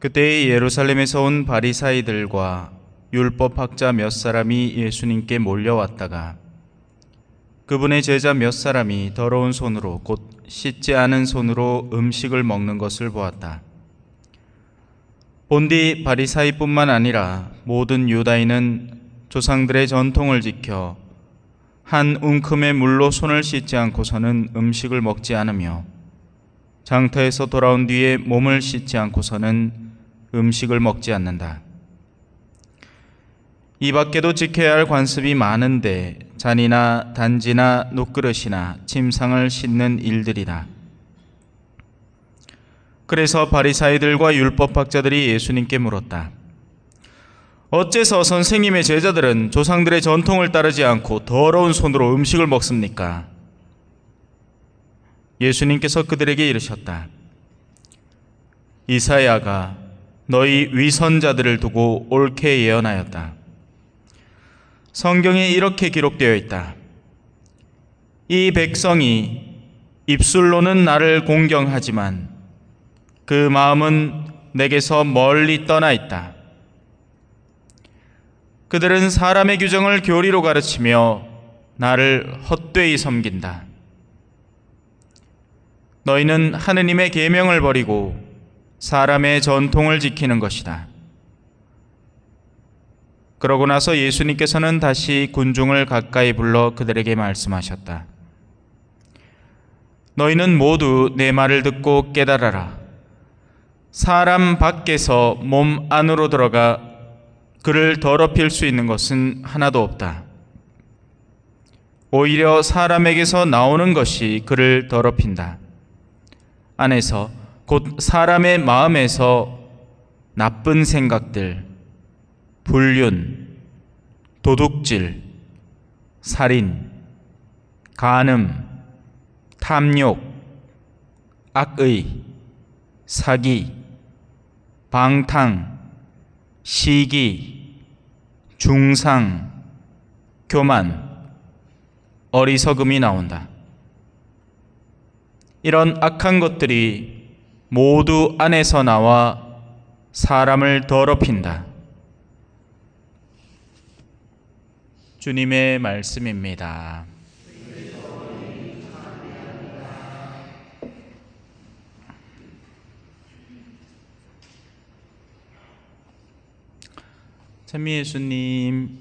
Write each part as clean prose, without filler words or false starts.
그때 예루살렘에서 온 바리사이들과 율법학자 몇 사람이 예수님께 몰려왔다가 그분의 제자 몇 사람이 더러운 손으로 곧 씻지 않은 손으로 음식을 먹는 것을 보았다. 본디 바리사이뿐만 아니라 모든 유다인은 조상들의 전통을 지켜 한 움큼의 물로 손을 씻지 않고서는 음식을 먹지 않으며 장터에서 돌아온 뒤에 몸을 씻지 않고서는 음식을 먹지 않는다. 이 밖에도 지켜야 할 관습이 많은데 잔이나 단지나 놋그릇이나 침상을 씻는 일들이다. 그래서 바리사이들과 율법학자들이 예수님께 물었다. 어째서 선생님의 제자들은 조상들의 전통을 따르지 않고 더러운 손으로 음식을 먹습니까? 예수님께서 그들에게 이르셨다. 이사야가 너희 위선자들을 두고 옳게 예언하였다. 성경에 이렇게 기록되어 있다. 이 백성이 입술로는 나를 공경하지만 그 마음은 내게서 멀리 떠나 있다. 그들은 사람의 규정을 교리로 가르치며 나를 헛되이 섬긴다. 너희는 하느님의 계명을 버리고 사람의 전통을 지키는 것이다. 그러고 나서 예수님께서는 다시 군중을 가까이 불러 그들에게 말씀하셨다. 너희는 모두 내 말을 듣고 깨달아라. 사람 밖에서 몸 안으로 들어가 그를 더럽힐 수 있는 것은 하나도 없다. 오히려 사람에게서 나오는 것이 그를 더럽힌다. 안에서 곧 사람의 마음에서 나쁜 생각들, 불륜, 도둑질, 살인, 간음, 탐욕, 악의, 사기, 방탕, 시기, 중상, 교만, 어리석음이 나온다. 이런 악한 것들이 모두 안에서 나와 사람을 더럽힌다. 주님의 말씀입니다. 찬미 예수님,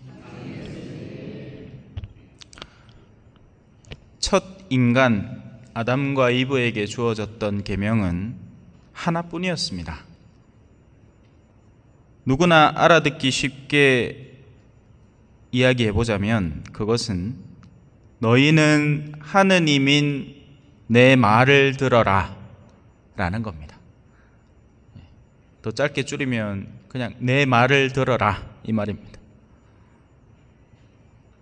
첫 인간 아담과 이브에게 주어졌던 계명은 하나뿐이었습니다. 누구나 알아듣기 쉽게 이야기해보자면 그것은 너희는 하느님인 내 말을 들어라 라는 겁니다. 더 짧게 줄이면 그냥 내 말을 들어라 이 말입니다.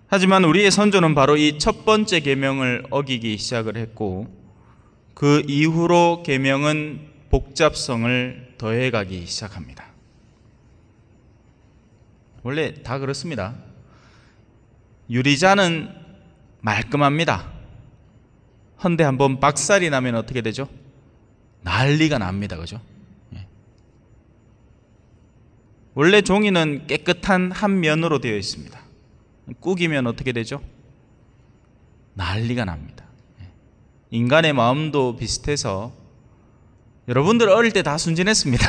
하지만 우리의 선조는 바로 이 첫 번째 계명을 어기기 시작을 했고 그 이후로 계명은 복잡성을 더해가기 시작합니다. 원래 다 그렇습니다. 유리잔은 말끔합니다. 헌데 한번 박살이 나면 어떻게 되죠? 난리가 납니다. 그죠? 원래 종이는 깨끗한 한 면으로 되어 있습니다. 꾸기면 어떻게 되죠? 난리가 납니다. 인간의 마음도 비슷해서 여러분들 어릴 때 다 순진했습니다.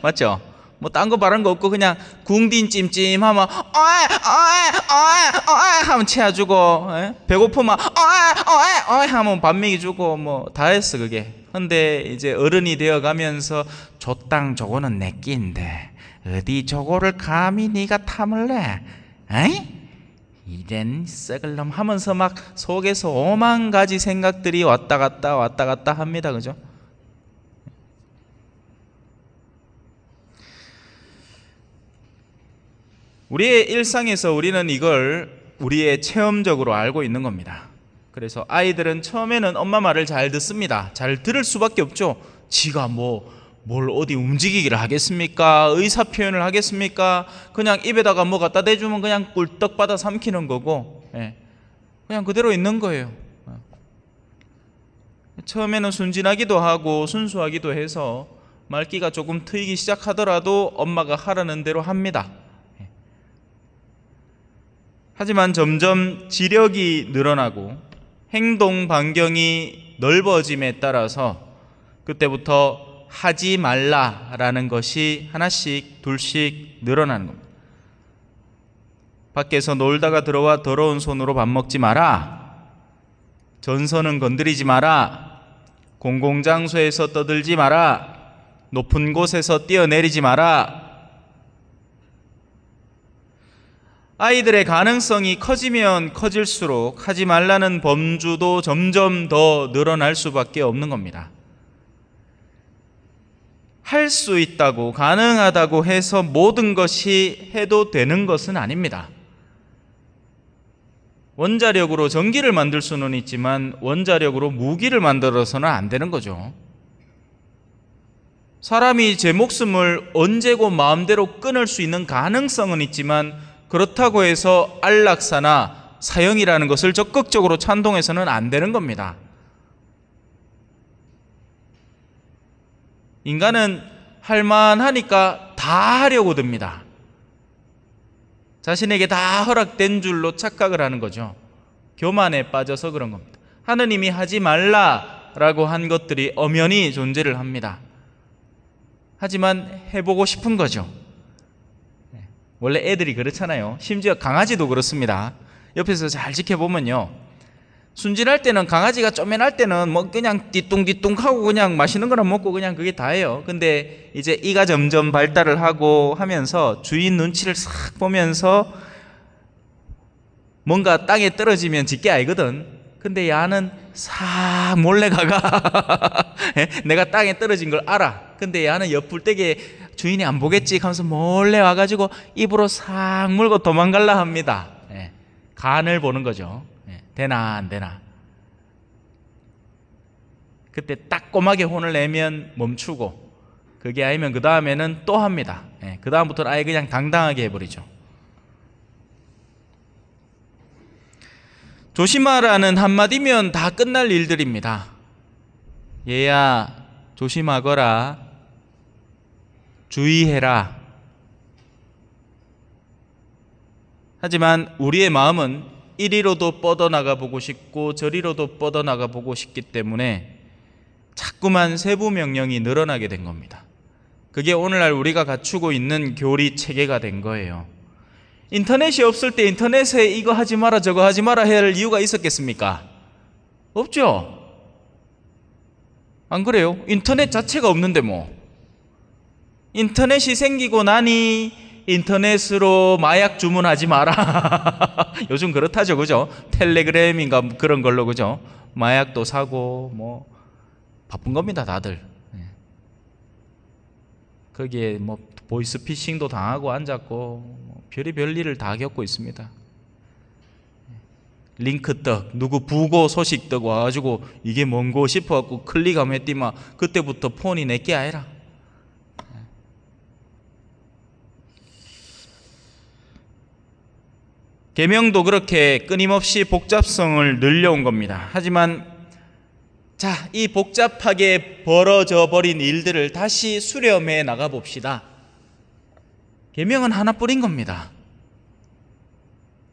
맞죠? 뭐 딴 거 바른 거 없고 그냥 궁딘 찜찜하면 어이 하면 채워주고 배고프면 어이 하면 밥 먹여주고 뭐 다 했어 그게. 근데 이제 어른이 되어가면서 저 땅 저거는 내 끼인데 어디 저거를 감히 네가 탐을래? 에이? 이런 썩을 놈 하면서 막 속에서 오만 가지 생각들이 왔다 갔다 합니다. 그죠? 우리의 일상에서 우리는 이걸 우리의 체험적으로 알고 있는 겁니다. 그래서 아이들은 처음에는 엄마 말을 잘 듣습니다. 잘 들을 수밖에 없죠. 지가 뭘 어디 움직이기를 하겠습니까? 의사 표현을 하겠습니까? 그냥 입에다가 뭐 갖다 대주면 그냥 꿀떡 받아 삼키는 거고, 그냥 그대로 있는 거예요. 처음에는 순진하기도 하고 순수하기도 해서 말기가 조금 트이기 시작하더라도 엄마가 하라는 대로 합니다. 하지만 점점 지력이 늘어나고 행동 반경이 넓어짐에 따라서 그때부터 하지 말라라는 것이 하나씩 둘씩 늘어나는 겁니다. 밖에서 놀다가 들어와 더러운 손으로 밥 먹지 마라. 전선은 건드리지 마라. 공공장소에서 떠들지 마라. 높은 곳에서 뛰어내리지 마라. 아이들의 가능성이 커지면 커질수록 하지 말라는 범주도 점점 더 늘어날 수밖에 없는 겁니다. 할 수 있다고, 가능하다고 해서 모든 것이 해도 되는 것은 아닙니다. 원자력으로 전기를 만들 수는 있지만 원자력으로 무기를 만들어서는 안 되는 거죠. 사람이 제 목숨을 언제고 마음대로 끊을 수 있는 가능성은 있지만 그렇다고 해서 안락사나 사형이라는 것을 적극적으로 찬동해서는 안 되는 겁니다. 인간은 할만하니까 다 하려고 듭니다. 자신에게 다 허락된 줄로 착각을 하는 거죠. 교만에 빠져서 그런 겁니다. 하느님이 하지 말라라고 한 것들이 엄연히 존재를 합니다. 하지만 해보고 싶은 거죠. 원래 애들이 그렇잖아요. 심지어 강아지도 그렇습니다. 옆에서 잘 지켜보면요, 순진할 때는, 강아지가 쪼맨할 때는 뭐 그냥 띠뚱띠뚱 하고 그냥 맛있는 거나 먹고 그냥 그게 다예요. 근데 이제 이가 점점 발달을 하고 하면서 주인 눈치를 싹 보면서 뭔가 땅에 떨어지면 짖게 알거든. 근데 야는 싹 몰래 가가 내가 땅에 떨어진 걸 알아. 근데 야는 옆불떼게 주인이 안 보겠지 하면서 몰래 와가지고 입으로 싹 물고 도망갈라 합니다. 간을 보는 거죠. 되나 안 되나. 그때 딱 꼬마게 혼을 내면 멈추고, 그게 아니면 그 다음에는 또 합니다. 그 다음부터는 아예 그냥 당당하게 해버리죠. 조심하라는 한마디면 다 끝날 일들입니다. 얘야 조심하거라, 주의해라. 하지만 우리의 마음은 이리로도 뻗어나가 보고 싶고 저리로도 뻗어나가 보고 싶기 때문에 자꾸만 세부 명령이 늘어나게 된 겁니다. 그게 오늘날 우리가 갖추고 있는 교리 체계가 된 거예요. 인터넷이 없을 때 인터넷에 이거 하지 마라 저거 하지 마라 해야 할 이유가 있었겠습니까? 없죠. 안 그래요? 인터넷 자체가 없는데 뭐. 인터넷이 생기고 나니 인터넷으로 마약 주문하지 마라. 요즘 그렇다죠, 그죠? 텔레그램인가 그런 걸로, 그죠? 마약도 사고 뭐 바쁜 겁니다, 다들. 거기에 뭐 보이스피싱도 당하고 앉았고 뭐 별의별 일을 다 겪고 있습니다. 링크 떡, 누구 부고 소식 떡 와가지고 이게 뭔고 싶어갖고 클릭하면 했디마 그때부터 폰이 내게 아니라. 계명도 그렇게 끊임없이 복잡성을 늘려온 겁니다. 하지만 자, 이 복잡하게 벌어져 버린 일들을 다시 수렴해 나가 봅시다. 계명은 하나뿐인 겁니다.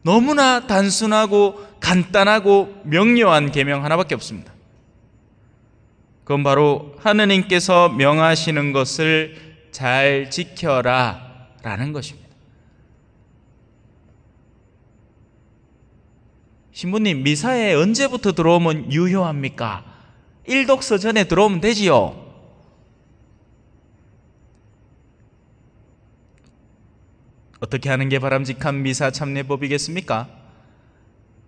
너무나 단순하고 간단하고 명료한 계명 하나밖에 없습니다. 그건 바로 하느님께서 명하시는 것을 잘 지켜라 라는 것입니다. 신부님, 미사에 언제부터 들어오면 유효합니까? 일독서 전에 들어오면 되지요. 어떻게 하는 게 바람직한 미사 참례법이겠습니까?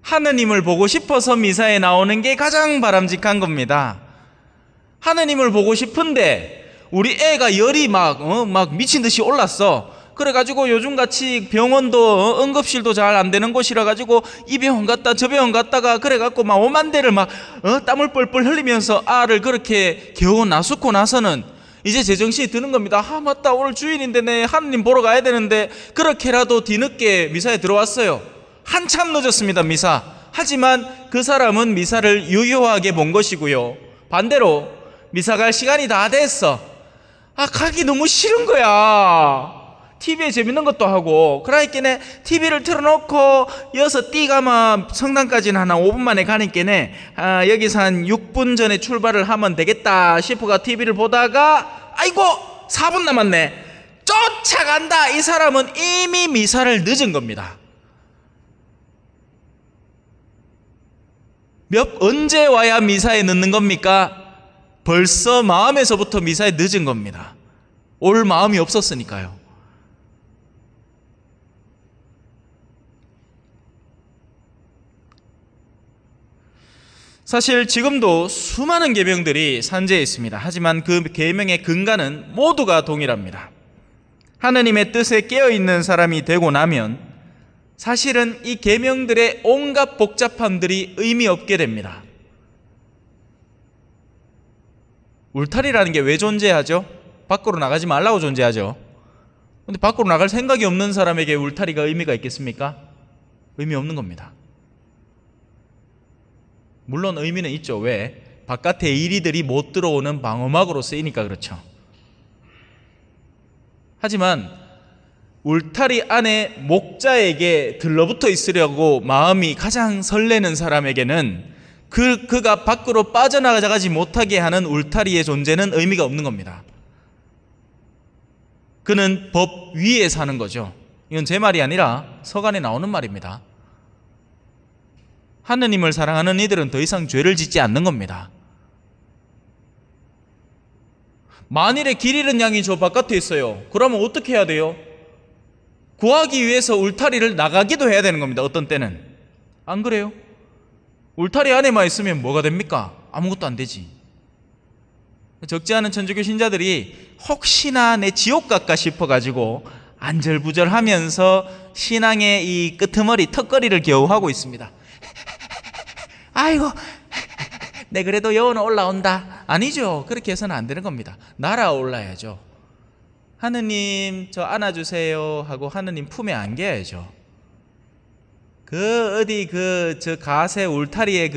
하느님을 보고 싶어서 미사에 나오는 게 가장 바람직한 겁니다. 하느님을 보고 싶은데 우리 애가 열이 막 미친 듯이 올랐어. 그래가지고 요즘같이 병원도 응급실도 잘 안 되는 곳이라 가지고 이 병원 갔다 저 병원 갔다가 그래갖고 막 오만 대를 땀을 뻘뻘 흘리면서 알을 그렇게 겨우 나수고 나서는 이제 제정신이 드는 겁니다. 아 맞다, 오늘 주일인데 내 하느님 보러 가야 되는데 그렇게라도 뒤늦게 미사에 들어왔어요. 한참 늦었습니다, 미사. 하지만 그 사람은 미사를 유효하게 본 것이고요, 반대로 미사 갈 시간이 다 됐어. 가기 너무 싫은 거야. TV에 재밌는 것도 하고. 그러니까 TV를 틀어놓고 여기서 띠가마 성당까지는 한 5분 만에 가니까 여기서 한 6분 전에 출발을 하면 되겠다 싶어가 TV를 보다가 아이고 4분 남았네. 쫓아간다. 이 사람은 이미 미사를 늦은 겁니다. 언제 와야 미사에 늦는 겁니까? 벌써 마음에서부터 미사에 늦은 겁니다. 올 마음이 없었으니까요. 사실 지금도 수많은 계명들이 산재해 있습니다. 하지만 그 계명의 근간은 모두가 동일합니다. 하느님의 뜻에 깨어있는 사람이 되고 나면 사실은 이 계명들의 온갖 복잡함들이 의미 없게 됩니다. 울타리라는 게 왜 존재하죠? 밖으로 나가지 말라고 존재하죠. 근데 밖으로 나갈 생각이 없는 사람에게 울타리가 의미가 있겠습니까? 의미 없는 겁니다. 물론 의미는 있죠. 왜? 바깥에 이리들이 못 들어오는 방어막으로 쓰이니까 그렇죠. 하지만 울타리 안에 목자에게 들러붙어 있으려고 마음이 가장 설레는 사람에게는 그가 밖으로 빠져나가지 못하게 하는 울타리의 존재는 의미가 없는 겁니다. 그는 법 위에 사는 거죠. 이건 제 말이 아니라 서간에 나오는 말입니다. 하느님을 사랑하는 이들은 더 이상 죄를 짓지 않는 겁니다. 만일에 길 잃은 양이 저 바깥에 있어요. 그러면 어떻게 해야 돼요? 구하기 위해서 울타리를 나가기도 해야 되는 겁니다. 어떤 때는. 안 그래요? 울타리 안에만 있으면 뭐가 됩니까? 아무것도 안 되지. 적지 않은 천주교 신자들이 혹시나 내 지옥 갈까 싶어가지고 안절부절하면서 신앙의 이 끄트머리 턱걸이를 겨우 하고 있습니다. 아이고 내 그래도 여호는 올라온다. 아니죠. 그렇게 해서는 안 되는 겁니다. 날아올라야죠. 하느님 저 안아주세요 하고 하느님 품에 안겨야죠. 저 가세 울타리에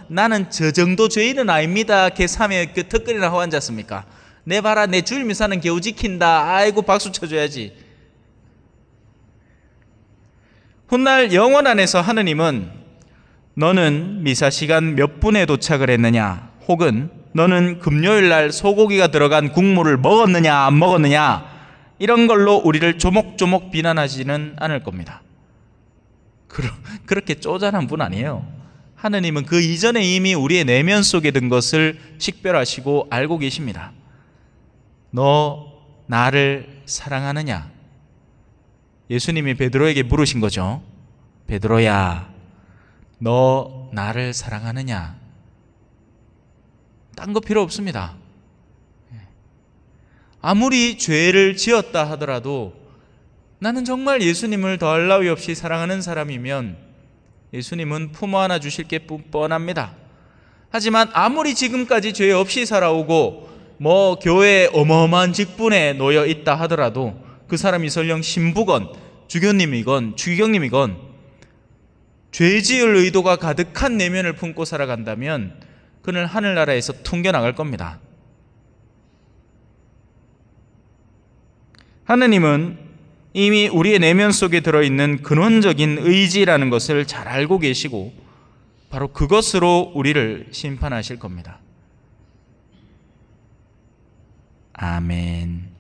나는 저 정도 죄인은 아닙니다. 개삼에 그 턱걸이나 하고 앉았습니까? 내 봐라 내 주일 미사는 겨우 지킨다. 아이고 박수 쳐줘야지. 훗날 영원 안에서 하느님은 너는 미사 시간 몇 분에 도착을 했느냐, 혹은 너는 금요일 날 소고기가 들어간 국물을 먹었느냐 안 먹었느냐, 이런 걸로 우리를 조목조목 비난하지는 않을 겁니다. 그렇게 쪼잔한 분 아니에요. 하느님은 그 이전에 이미 우리의 내면 속에 든 것을 식별하시고 알고 계십니다. 너 나를 사랑하느냐? 예수님이 베드로에게 물으신 거죠. 베드로야, 너 나를 사랑하느냐? 딴 거 필요 없습니다. 아무리 죄를 지었다 하더라도 나는 정말 예수님을 더할 나위 없이 사랑하는 사람이면 예수님은 품어 안아 주실 게 뻔합니다. 하지만 아무리 지금까지 죄 없이 살아오고 교회에 어마어마한 직분에 놓여 있다 하더라도 그 사람이 설령 신부건 주교님이건 주기경님이건 죄 지을 의도가 가득한 내면을 품고 살아간다면 그는 하늘나라에서 퉁겨나갈 겁니다. 하느님은 이미 우리의 내면 속에 들어있는 근원적인 의지라는 것을 잘 알고 계시고 바로 그것으로 우리를 심판하실 겁니다. 아멘.